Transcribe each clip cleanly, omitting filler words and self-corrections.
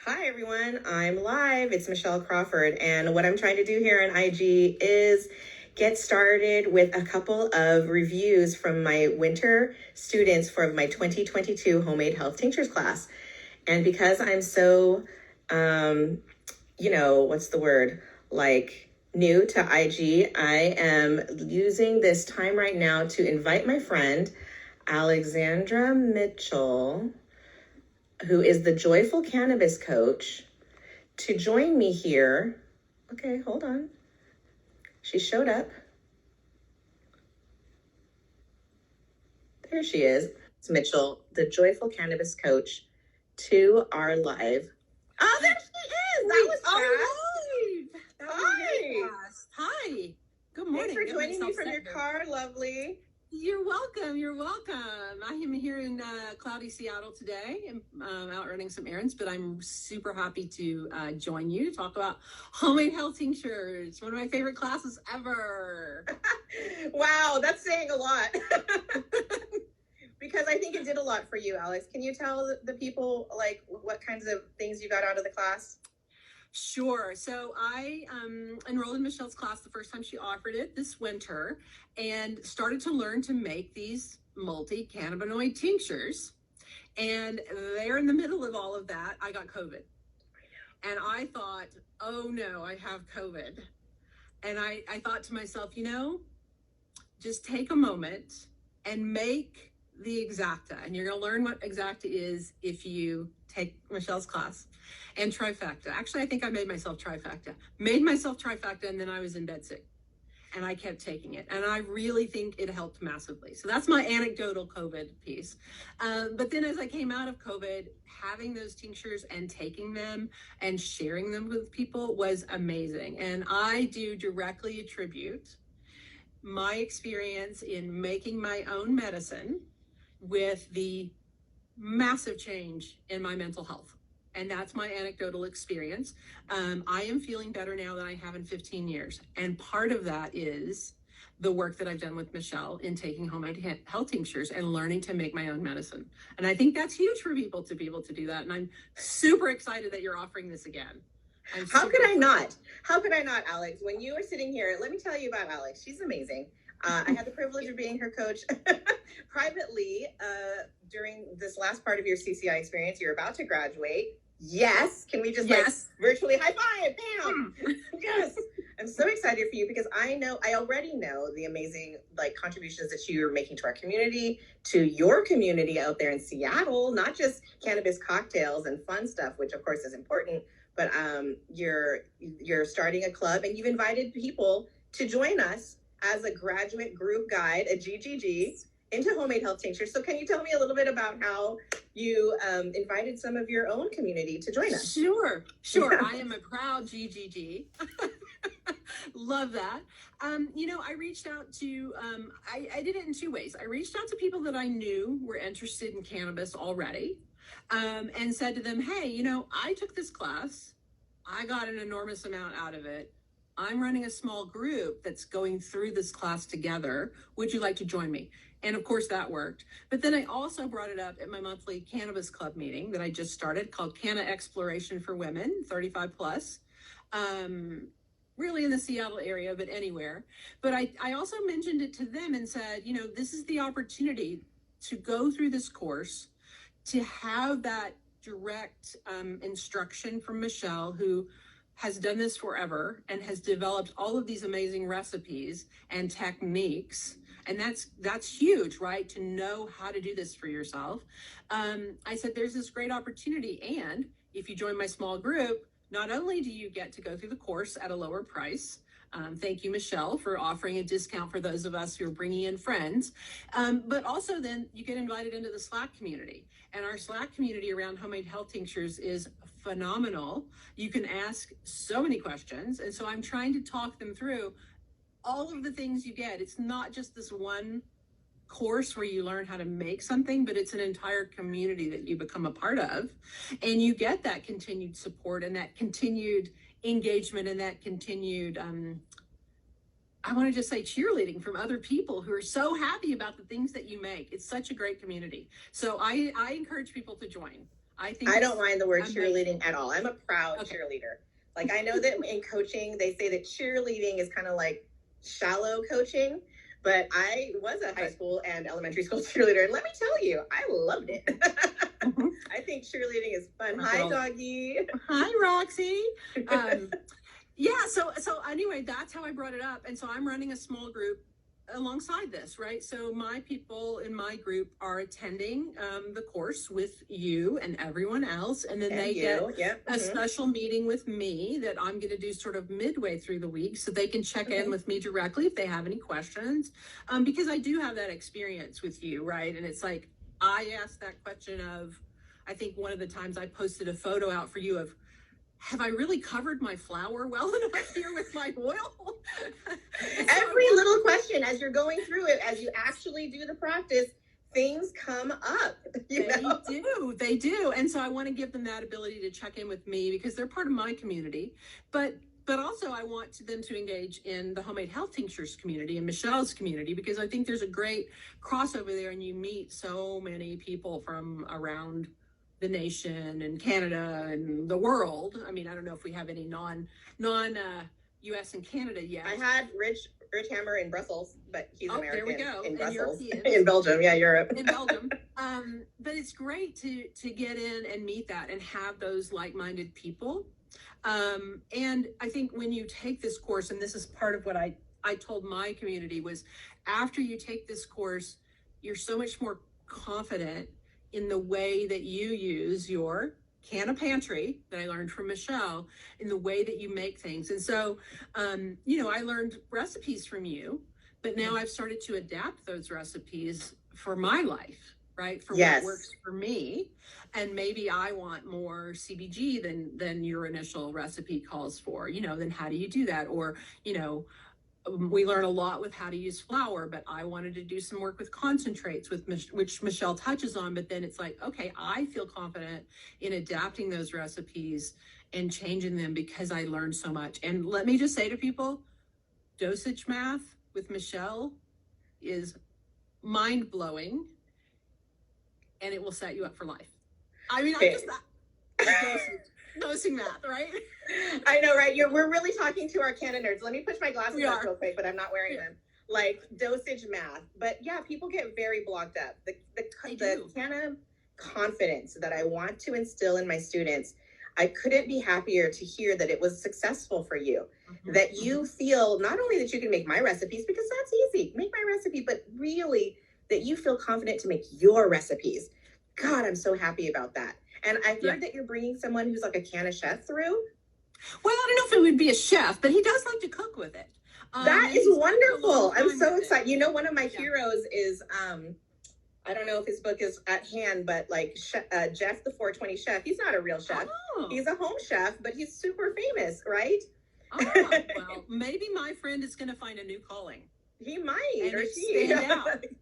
Hi, everyone. I'm live. It's Michelle Crawford. And what I'm trying to do here on IG is get started with a couple of reviews from my winter students for my 2022 Homemade Health Tinctures class. And because I'm so, what's the word? Like new to IG, I am using this time right now to invite my friend, Alexandra Mitchell, who is the Joyful Cannabis Coach, to join me here. Okay, hold on. She showed up. There she is. It's Mitchell, the Joyful Cannabis Coach, to our live. Oh, there she is. That was fast. Hi. Hi. Good morning. Thanks for joining me from your car. Lovely. You're welcome. You're welcome. I am here in cloudy Seattle today. I'm out running some errands, but I'm super happy to join you to talk about homemade health tinctures. One of my favorite classes ever. Wow, that's saying a lot. Because I think it did a lot for you, Alex. Can you tell the people like what kinds of things you got out of the class? Sure. So I enrolled in Michelle's class the first time she offered it this winter and started to learn to make these multi-cannabinoid tinctures. And there in the middle of all of that, I got COVID. And I thought, oh no, I have COVID. And I thought to myself, just take a moment and make the Exacta. And you're going to learn what Exacta is if you take Michelle's class. And trifecta. Actually, I think I made myself trifecta. And then I was in bed sick. And I kept taking it. And I really think it helped massively. So that's my anecdotal COVID piece. But then as I came out of COVID, having those tinctures and taking them and sharing them with people was amazing. And I do directly attribute my experience in making my own medicine with the massive change in my mental health. And that's my anecdotal experience. I am feeling better now than I have in 15 years. And part of that is the work that I've done with Michelle in taking homemade health tinctures and learning to make my own medicine. And I think that's huge for people to be able to do that. And I'm super excited that you're offering this again. How could I not? How could I not, Alex? When you were sitting here, let me tell you about Alex. She's amazing. I had the privilege of being her coach privately during this last part of your CCI experience. You're about to graduate. Yes. Can we just like virtually high five? Bam. Yes. I'm so excited for you because I already know the amazing like contributions that you're making to our community, to your community out there in Seattle, not just cannabis cocktails and fun stuff, which of course is important, but you're starting a club and you've invited people to join us as a graduate group guide, a GGG, into homemade health tinctures. So can you tell me a little bit about how you invited some of your own community to join us? Sure. Yeah. I am a proud GGG. Love that. I reached out to, I did it in two ways. I reached out to people that I knew were interested in cannabis already and said to them, hey, I took this class. I got an enormous amount out of it. I'm running a small group that's going through this class together. Would you like to join me? And of course that worked. But then I also brought it up at my monthly cannabis club meeting that I just started called Canna Exploration for Women, 35 plus. Really in the Seattle area, but anywhere. But I also mentioned it to them and said, this is the opportunity to go through this course, to have that direct instruction from Michelle, who has done this forever and has developed all of these amazing recipes and techniques. And that's huge, right? To know how to do this for yourself. I said, there's this great opportunity. And if you join my small group, not only do you get to go through the course at a lower price, thank you, Michelle, for offering a discount for those of us who are bringing in friends. But also then you get invited into the Slack community. And our Slack community around homemade health tinctures is phenomenal. You can ask so many questions. And so I'm trying to talk them through all of the things you get. It's not just this one course where you learn how to make something, but it's an entire community that you become a part of. And you get that continued support and that continued engagement and that continued, I want to just say cheerleading from other people who are so happy about the things that you make. It's such a great community. So I encourage people to join. I don't mind the word amazing. cheerleading at all. I'm a proud cheerleader. Like, I know that in coaching, they say that cheerleading is kind of like shallow coaching, but I was a high school and elementary school cheerleader, and let me tell you, I loved it. I think cheerleading is fun. Hi, doggy. Hi, Roxy. Yeah, so anyway, that's how I brought it up. And so I'm running a small group alongside this, right? So my people in my group are attending the course with you and everyone else, and then they get a special meeting with me that I'm going to do sort of midway through the week, so they can check in with me directly if they have any questions, because I do have that experience with you, right? And it's like, I asked that question of, I think one of the times I posted a photo out for you of, have I really covered my flower well enough here with my oil? Every little question as you're going through it, as you actually do the practice, things come up. They do. And so I want to give them that ability to check in with me because they're part of my community. But also I want them to engage in the Homemade Health Tinctures community and Michelle's community, because I think there's a great crossover there, and you meet so many people from around the nation and Canada and the world. I mean, I don't know if we have any non US and Canada yet. I had Rich Hammer in Brussels, but he's American. There we go. In Brussels. European. In Belgium, Europe. In Belgium. But it's great to get in and meet that and have those like-minded people. And I think when you take this course, and this is part of what I told my community, was after you take this course, you're so much more confident in the way that you use your Canna Pantry that I learned from Michelle, in the way that you make things. And so, I learned recipes from you, but now I've started to adapt those recipes for my life, right? For what works for me. And maybe I want more CBG than your initial recipe calls for, then how do you do that? Or, we learn a lot with how to use flour, but I wanted to do some work with concentrates, which Michelle touches on. But then it's like, okay, I feel confident in adapting those recipes and changing them because I learned so much. And let me just say to people, dosage math with Michelle is mind-blowing, and it will set you up for life. I mean, dosing math, right? I know, right? We're really talking to our Canna nerds. Let me push my glasses up real quick, but I'm not wearing them. Like dosage math. But yeah, people get very blocked up. The Canna confidence that I want to instill in my students, I couldn't be happier to hear that it was successful for you. That you feel not only that you can make my recipes, because that's easy, make my recipe, but really that you feel confident to make your recipes. God, I'm so happy about that. And I've heard that you're bringing someone who's like a Canna chef through. Well, I don't know if it would be a chef, but he does like to cook with it. That is wonderful. I'm so excited. One of my heroes is, I don't know if his book is at hand, but like Jeff the 420 Chef. He's not a real chef. He's a home chef, but he's super famous, right? Well, maybe my friend is going to find a new calling. He might, or she.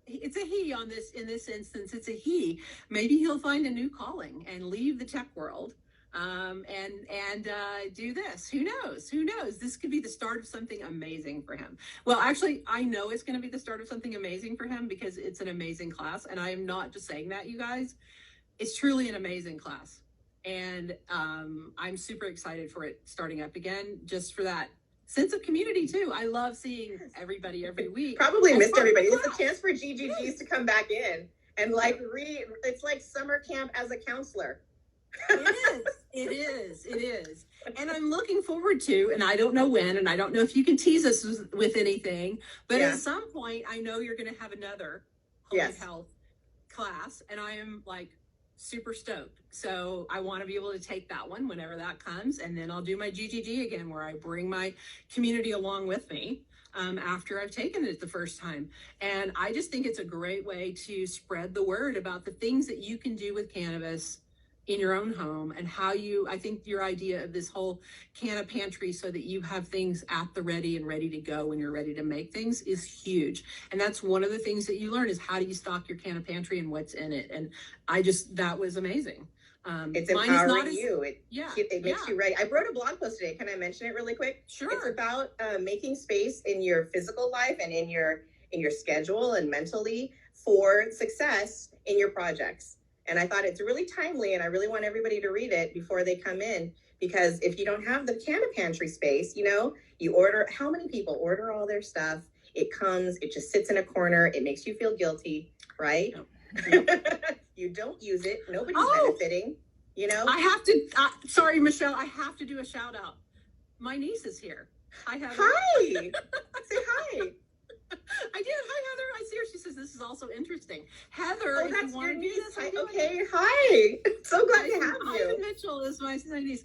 It's a he in this instance. It's a he. Maybe he'll find a new calling and leave the tech world, and do this. Who knows? This could be the start of something amazing for him. Well, actually, I know it's going to be the start of something amazing for him because it's an amazing class, and I am not just saying that, you guys. It's truly an amazing class, and I'm super excited for it starting up again, just for that sense of community too. I love seeing everybody every week. Probably missed everybody. It's a chance for GGGs to come back in and it's like summer camp as a counselor. It is. And I'm looking forward to, and I don't know when, and I don't know if you can tease us with anything, but at some point I know you're going to have another Homemade Health class, and I am like super stoked. So I want to be able to take that one whenever that comes, and then I'll do my GGG again, where I bring my community along with me after I've taken it the first time. And I just think it's a great way to spread the word about the things that you can do with cannabis in your own home, and how I think your idea of this whole Canna Pantry, so that you have things at the ready and ready to go when you're ready to make things, is huge. And that's one of the things that you learn, is how do you stock your Canna Pantry and what's in it. And that was amazing. It's empowering you. It makes you ready. I wrote a blog post today. Can I mention it really quick? Sure. It's about making space in your physical life and in your schedule and mentally for success in your projects. And I thought it's really timely, and I really want everybody to read it before they come in, because if you don't have the Canna Pantry space, you know, you order, how many people order all their stuff? It comes, it just sits in a corner. It makes you feel guilty, right? Yep. You don't use it. Nobody's benefiting, you know? I have to, sorry, Michelle, I have to do a shout out. My niece is here. Hi, Heather. Hi. Say hi. I did. Hi, Heather. I see her. She says this is also interesting. Heather, oh, that's your niece. this, okay. Hi. So glad to have you. Ivan Mitchell is my niece.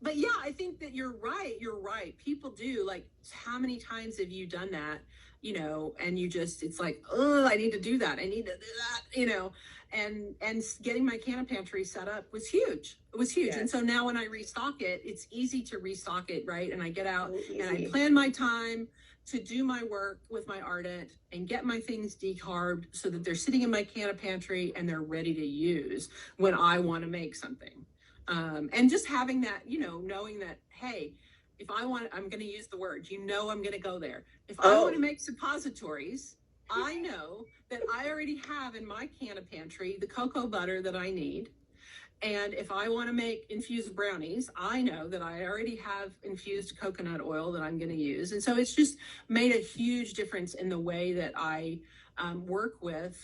But yeah, I think that you're right. You're right. People do, like, how many times have you done that? You know, and you just, it's like, oh, I need to do that. I need to do that, you know, and getting my Canna Pantry set up was huge. It was huge. Yes. And so now when I restock it, it's easy to restock it, right? And I get out and I plan my time to do my work with my ardent and get my things decarbed so that they're sitting in my Canna Pantry and they're ready to use when I want to make something. And just having that, you know, knowing that, hey, if I want, I'm going to use the word, you know, I'm going to go there. If I want to make suppositories, I know that I already have in my Canna Pantry the cocoa butter that I need. And if I want to make infused brownies, I know that I already have infused coconut oil that I'm going to use. And so it's just made a huge difference in the way that I work with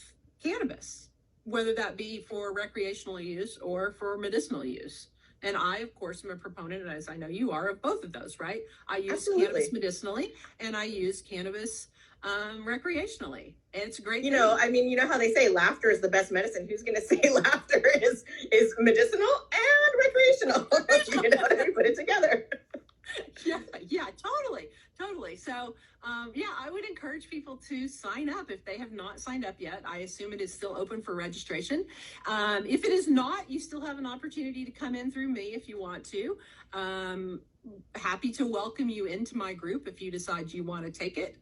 cannabis, whether that be for recreational use or for medicinal use. And I, of course, am a proponent, as I know you are, of both of those, right? I use cannabis medicinally and I use cannabis recreationally. And it's a great you know, I mean, you know how they say laughter is the best medicine. Who's going to say laughter is medicinal and recreational? You know what I mean? Put it together. Yeah, totally. So, yeah, I would encourage people to sign up if they have not signed up yet. I assume it is still open for registration. If it is not, you still have an opportunity to come in through me if you want to. Happy to welcome you into my group if you decide you want to take it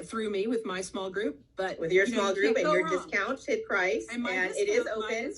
through me with my small group. But with your small group and your discounted price, and it is open.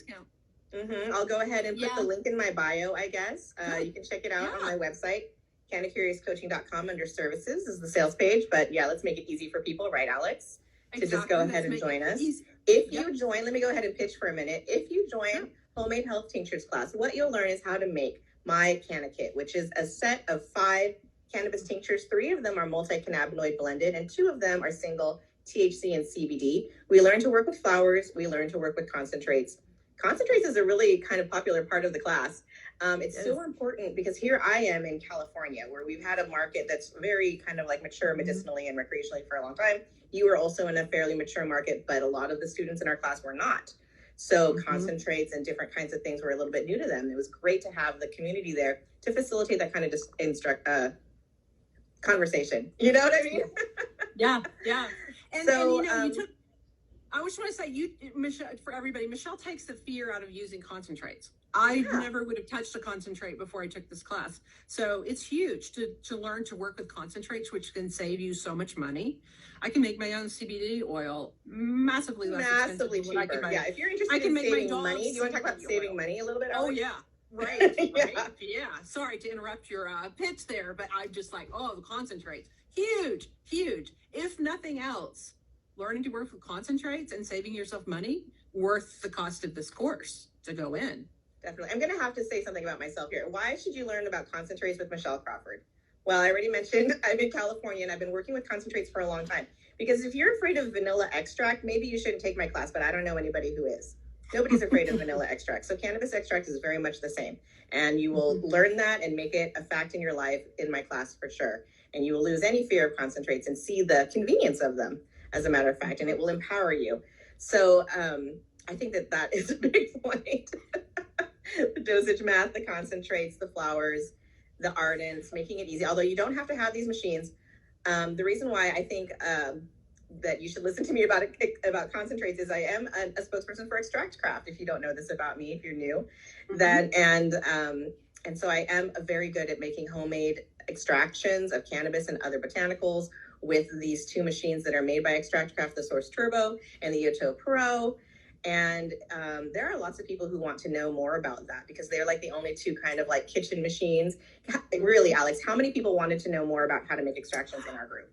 I'll go ahead and put the link in my bio, I guess. You can check it out on my website. CannaCuriousCoaching.com under services is the sales page. But yeah, let's make it easy for people, right, Alex? To just go ahead and join us. If you join, let me go ahead and pitch for a minute. If you join Homemade Health Tinctures class, what you'll learn is how to make my Canna Kit, which is a set of 5 cannabis tinctures. 3 of them are multi-cannabinoid blended, and 2 of them are single THC and CBD. We learn to work with flowers. We learn to work with concentrates. Concentrates is a really kind of popular part of the class. It's so important because here I am in California, where we've had a market that's very kind of like mature medicinally and recreationally for a long time. You were also in a fairly mature market, but a lot of the students in our class were not. So concentrates and different kinds of things were a little bit new to them. It was great to have the community there to facilitate that kind of conversation. You know what I mean? Yeah. And, so, and you know, you took, I just want to say, Michelle, for everybody, Michelle takes the fear out of using concentrates. I never would have touched a concentrate before I took this class. So it's huge to learn to work with concentrates, which can save you so much money. I can make my own CBD oil massively less expensive cheaper. If you're interested in saving money, do you want to talk about saving money a little bit? Oh, yeah. Right. Yeah. Sorry to interrupt your pitch there, but I'm just like, the concentrates. Huge. If nothing else, learning to work with concentrates and saving yourself money, worth the cost of this course to go in. Definitely. I'm going to have to say something about myself here. Why should you learn about concentrates with Michelle Crawford? Well, I already mentioned I'm in California and I've been working with concentrates for a long time. Because if you're afraid of vanilla extract, maybe you shouldn't take my class, but I don't know anybody who is. Nobody's afraid of vanilla extract. So cannabis extract is very much the same. And you will learn that and make it a fact in your life in my class for sure. And you will lose any fear of concentrates and see the convenience of them, as a matter of fact, and it will empower you. So I think that is a big point. The dosage math, the concentrates, the flowers, the ardents, making it easy. Although you don't have to have these machines. The reason why I think that you should listen to me about concentrates is I am a spokesperson for Extract Craft. If you don't know this about me, if you're new, and so I am very good at making homemade extractions of cannabis and other botanicals with these 2 machines that are made by Extract Craft, the Source Turbo and the Yoto Pro. And there are lots of people who want to know more about that because they're like the only 2 kind of like kitchen machines. Really, Alex, how many people wanted to know more about how to make extractions in our group?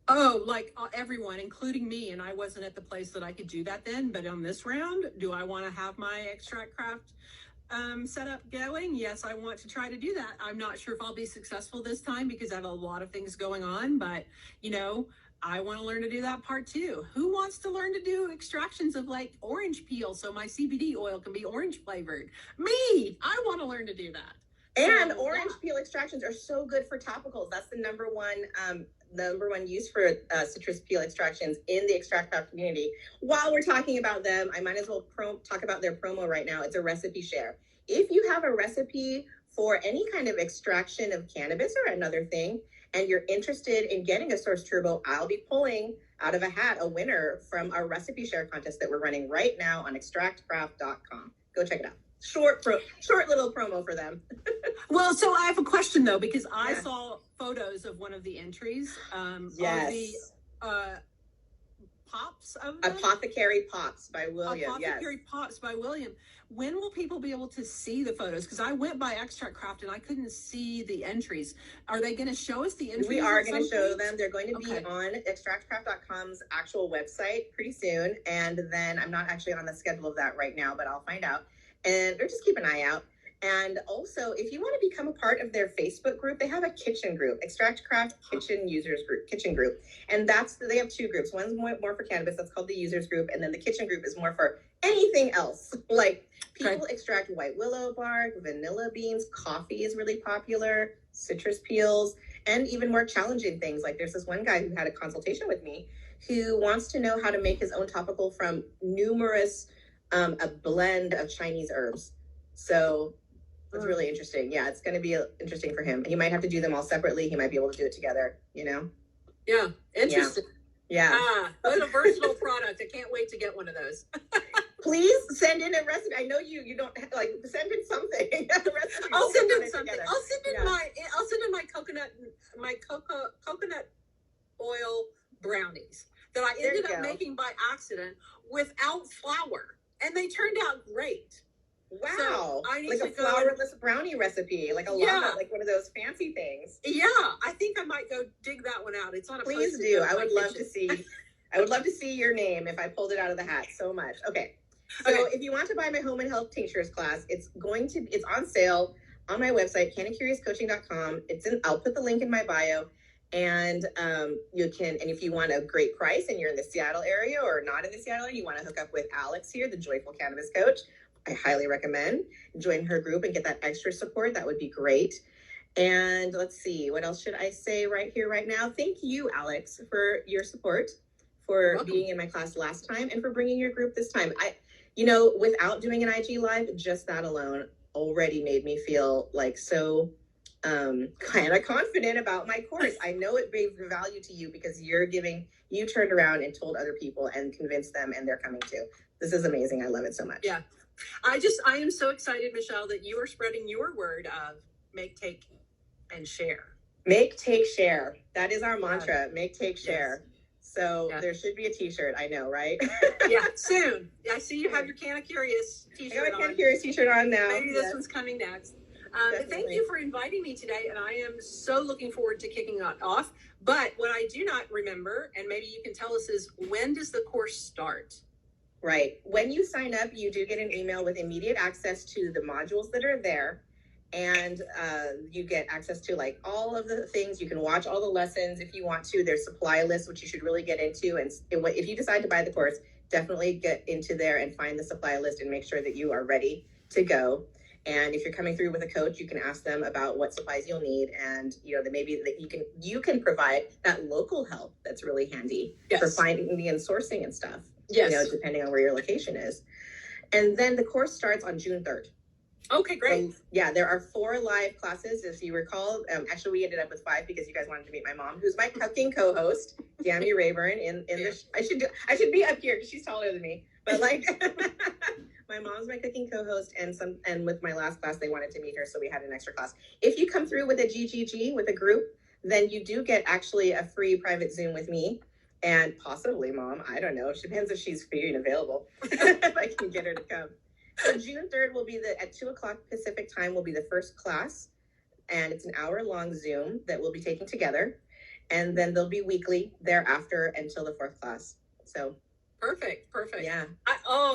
Oh, like everyone, including me, and I wasn't at the place that I could do that then. But on this round, do I want to have my extract craft setup going? Yes, I want to try to do that. I'm not sure if I'll be successful this time because I have a lot of things going on, but you know, I want to learn to do that part too. Who wants to learn to do extractions of like orange peel so my CBD oil can be orange flavored? Me! I want to learn to do that. And orange peel extractions are so good for topicals. That's the number one use for citrus peel extractions in the extract craft community. While we're talking about them, I might as well talk about their promo right now. It's a recipe share. If you have a recipe for any kind of extraction of cannabis or another thing, and you're interested in getting a Source Turbo, I'll be pulling out of a hat a winner from our recipe share contest that we're running right now on extractcraft.com. Go check it out. Short little promo for them. Well, so I have a question though, because I saw photos of one of the entries. Yes. Of the pops of them? Apothecary Pops by William. Apothecary Pops by William. When will people be able to see the photos? Because I went by Extract Craft and I couldn't see the entries. Are they going to show us the entries? We are going to show them. They're going to be on extractcraft.com's actual website pretty soon. And then I'm not actually on the schedule of that right now, but I'll find out. And or just keep an eye out. And also, if you want to become a part of their Facebook group, they have a kitchen group, Extract Craft Kitchen Users Group, kitchen group. And they have two groups. One's more for cannabis, that's called the users group. And then the kitchen group is more for anything else. Like people extract white willow bark, vanilla beans, coffee is really popular, citrus peels, and even more challenging things. Like there's this one guy who had a consultation with me who wants to know how to make his own topical from numerous, a blend of Chinese herbs. So it's really interesting. Yeah, it's going to be interesting for him. He might have to do them all separately. He might be able to do it together, you know? Yeah, interesting. Yeah. What a versatile product. I can't wait to get one of those. Please send in a recipe. I know you don't like send in something. I'll send in something. I'll send in my coconut oil brownies that I ended up making by accident without flour, and they turned out great. Wow. So like a flourless brownie recipe, like a llama, like one of those fancy things. Yeah, I think I might go dig that one out. It's on a Please do. I would love to see I would love to see your name if I pulled it out of the hat so much. Okay. So if you want to buy my Home and Health Tinctures class, it's on sale on my website, candidcuriouscoaching.com. I'll put the link in my bio. And you can, and if you want a great price and you're in the Seattle area or not in the Seattle area, you want to hook up with Alex here, the Joyful Cannabis Coach, I highly recommend join her group and get that extra support. That would be great. And let's see, what else should I say right here, right now? Thank you, Alex, for your support, for being in my class last time, and for bringing your group this time. Without doing an IG Live, just that alone already made me feel like so kind of confident about my course. I know it gave value to you because you turned around and told other people and convinced them, and they're coming too. This is amazing. I love it so much. Yeah. I am so excited, Michelle, that you are spreading your word of make, take, and share. Make, take, share. That is our mantra. Make, take, share. So there should be a t-shirt. I know, right? Yeah, soon. I see you have your Can of Curious t-shirt on. I got a Can of Curious t-shirt on now. Maybe this one's coming next. Thank you for inviting me today, and I am so looking forward to kicking it off. But what I do not remember, and maybe you can tell us, is when does the course start? Right. When you sign up, you do get an email with immediate access to the modules that are there. And you get access to like all of the things. You can watch all the lessons if you want to. There's supply lists, which you should really get into. And if you decide to buy the course, definitely get into there and find the supply list and make sure that you are ready to go. And if you're coming through with a coach, you can ask them about what supplies you'll need. And, that maybe that you can provide that local help that's really handy for finding and sourcing and stuff. Yes. Depending on where your location is. And then the course starts on June 3rd. Okay, great. There are 4 live classes, if you recall. Actually, we ended up with 5 because you guys wanted to meet my mom, who's my cooking co-host, Gammy Rayburn. I should be up here because she's taller than me. But my mom's my cooking co-host, and with my last class, they wanted to meet her, so we had an extra class. If you come through with a GGG with a group, then you do get actually a free private Zoom with me. And possibly mom, I don't know. It depends if she's free and available, if I can get her to come. So June 3rd will be at 2:00 Pacific time will be the first class. And it's an hour-long Zoom that we'll be taking together. and then they'll be weekly thereafter until the 4th class. So Perfect. yeah.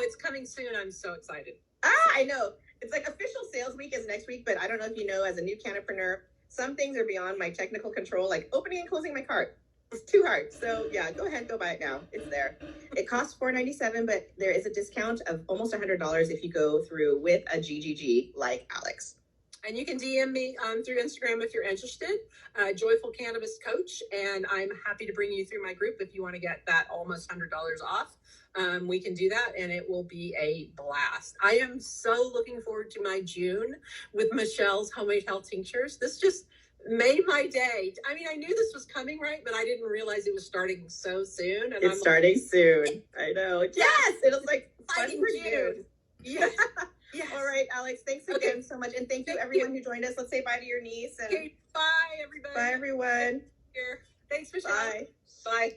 It's coming soon. I'm so excited. I know. It's like official sales week is next week, but I don't know if you know, as a new cannapreneur, some things are beyond my technical control, like opening and closing my cart. It's too hard. So yeah, go ahead, go buy it now. It's there. It costs $4.97, but there is a discount of almost $100 if you go through with a GGG like Alex. And you can DM me through Instagram if you're interested, Joyful Cannabis Coach, and I'm happy to bring you through my group if you want to get that almost $100 off. We can do that, and it will be a blast. I am so looking forward to my June with Michelle's Homemade Health Tinctures. This just made my day. I mean, I knew this was coming, right? But I didn't realize it was starting so soon. And it's starting soon. I know. Yes! It was like fighting June. Yes. Yes. All right, Alex, thanks again so much. And thank you, everyone who joined us. Let's say bye to your niece. And okay, bye, everybody. bye, everyone. Here. Thanks, Michelle. Bye. Bye.